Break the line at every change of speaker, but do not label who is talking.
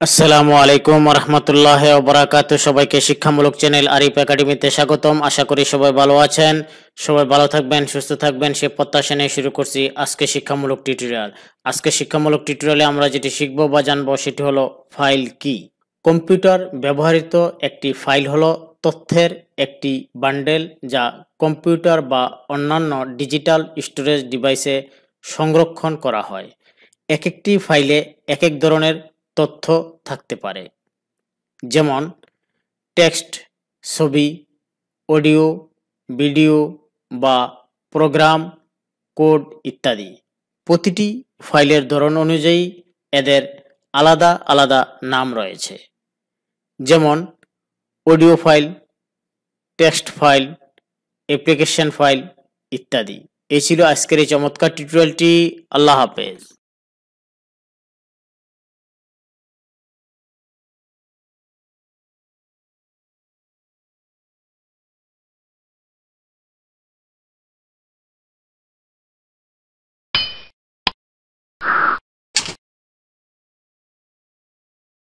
আসসালামু আলাইকুম রহমতুল্লাহ ওবরাকাত। সবাইকে শিক্ষামূলক চ্যানেল আরিফ একাডেমিতে স্বাগতম। আশা করি সবাই ভালো আছেন, সবাই ভালো থাকবেন, সুস্থ থাকবেন সে প্রত্যাশা নিয়ে শুরু করছি আজকে শিক্ষামূলক টিউটোরিয়াল। আজকে শিক্ষামূলক টিউটোরিয়ালে আমরা যেটি শিখব বা জানবো সেটি হলো ফাইল কি। কম্পিউটার ব্যবহৃত একটি ফাইল হলো তথ্যের একটি বান্ডেল যা কম্পিউটার বা অন্যান্য ডিজিটাল স্টোরেজ ডিভাইসে সংরক্ষণ করা হয়। এক একটি ফাইলে এক এক ধরনের তথ্য থাকতে পারে, যেমন টেক্সট, ছবি, অডিও, ভিডিও বা প্রোগ্রাম, কোড ইত্যাদি। প্রতিটি ফাইলের ধরন অনুযায়ী এদের আলাদা আলাদা নাম রয়েছে, যেমন audio file, text file, application file ইত্যাদি। এই ছিল আজকের এই চমৎকার টিউটোরিয়ালটি। আল্লাহ হাফেজ।